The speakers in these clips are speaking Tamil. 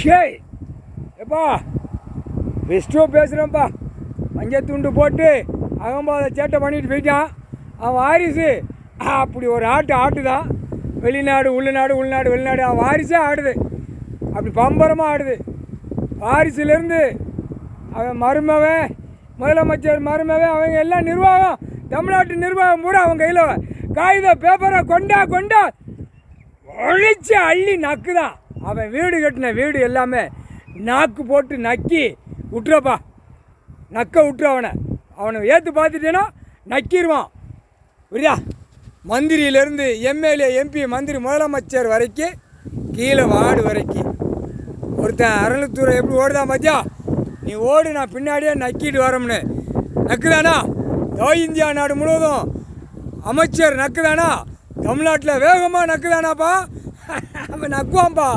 ஷேய் எப்பா பெஸ்ட்டோ பேசுகிறேன்ப்பா. மஞ்சள் துண்டு போட்டு அகம்பாத சேட்டை பண்ணிட்டு போயிட்டான். அவன் வாரிசு அப்படி ஒரு ஆட்டுதான். வெளிநாடு உள்நாடு வெளிநாடு அவன் வாரிசே ஆடுது. அப்படி பம்பரமாக ஆடுது. வாரிசுலேருந்து அவன் மருமவன் முதலமைச்சர் மருமவன் அவங்க எல்லாம் நிர்வாகம், தமிழ்நாட்டு நிர்வாகம் பூரா அவன் கையில் காகித பேப்பரை கொண்டா ஒழிச்சு அள்ளி நக்குதான். அவன் வீடு கட்டின வீடு எல்லாமே நாக்கு போட்டு நக்கி விட்டுறப்பா. நக்க விட்டுரு அவனை ஏற்று பார்த்துட்டேன்னா நக்கிடுவான். புரியா? மந்திரியிலேருந்து எம்எல்ஏ எம்பி மந்திரி முதலமைச்சர் வரைக்கும் கீழே வார்டு வரைக்கும் ஒருத்தன் அறநிலைத்துறை எப்படி ஓடுதான் பார்த்தியா? நீ ஓடு, நான் பின்னாடியே நக்கிட்டு வரோம்னு. நக்குதானா? இந்தியா நாடு முழுவதும் அமைச்சர் நக்குதானா? தமிழ்நாட்டில் வேகமாக நக்குதானாப்பா? அவன் நக்குவான்ப்பா.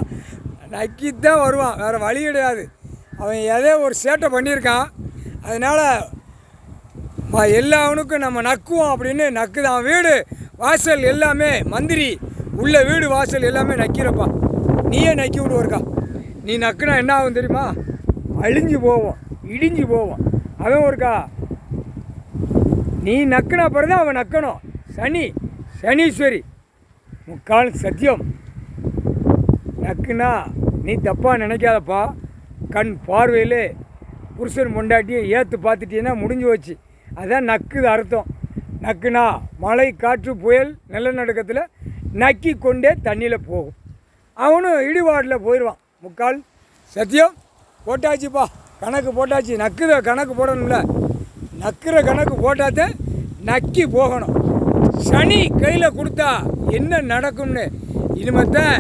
நக்கித்தான் வருவான், வேறு வழி கிடையாது. அவன் எதோ ஒரு சேட்டை பண்ணியிருக்கான். அதனால் எல்லாவனுக்கும் நம்ம நக்குவோம் அப்படின்னு நக்குதான். வீடு வாசல் எல்லாமே மந்திரி உள்ள வீடு வாசல் எல்லாமே நக்கிறப்பா. நீயே நக்கி விடுவோருக்கா. நீ நக்குனா என்ன ஆகும் தெரியுமா? அழிஞ்சு போவோம், இடிஞ்சு போவோம். அவன் ஒருக்கா நீ நக்குனா பிறகு அவன் நக்கணும். சனீஸ்வரி முக்கால் சத்தியம். நக்குனா நீ தப்பாக நினைக்காதப்பா. கண் பார்வையில் புருஷன் பொண்டாட்டியை ஏற்று பார்த்துட்டீங்கன்னா முடிஞ்சு வச்சு. அதுதான் நக்குது அர்த்தம். நக்குனா மழை காற்று புயல் நிலநடுக்கத்தில் நக்கி கொண்டே தண்ணியில் போகும். அவனும் இடிபாட்டில் போயிடுவான். முக்கால் சத்தியம். போட்டாச்சுப்பா, கணக்கு போட்டாச்சு. நக்குத கணக்கு போடணும்ல. நக்குற கணக்கு போட்டாதான் நக்கி போகணும். சனி கையில் கொடுத்தா என்ன நடக்கும்னு இனிமேத்தான்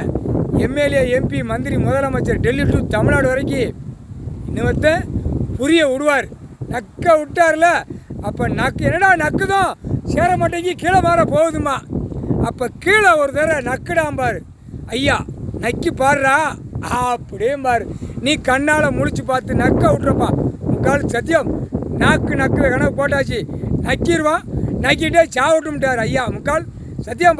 எம்எல்ஏ எம்பி மந்திரி முதலமைச்சர் டெல்லி டு தமிழ்நாடு வரைக்கும் இனிமேத்தான் புரிய விடுவார். நக்க விட்டார்ல, அப்போ என்னடா நக்குதும் சேர மாட்டேங்கி கீழே மாற போகுதுமா. அப்போ கீழே ஒரு தடவை நக்குடாம்பார். ஐயா நக்கி பாடுறா அப்படியேம்பார். நீ கண்ணால் முழிச்சு பார்த்து நக்க விட்றப்பா. முக்கால் சத்தியம். நக்குற கணக்கு போட்டாச்சு. நக்கிடுவான். நக்கிட்டே சாவிட்டுட்டார் ஐயா. முக்கால் சத்தியம்.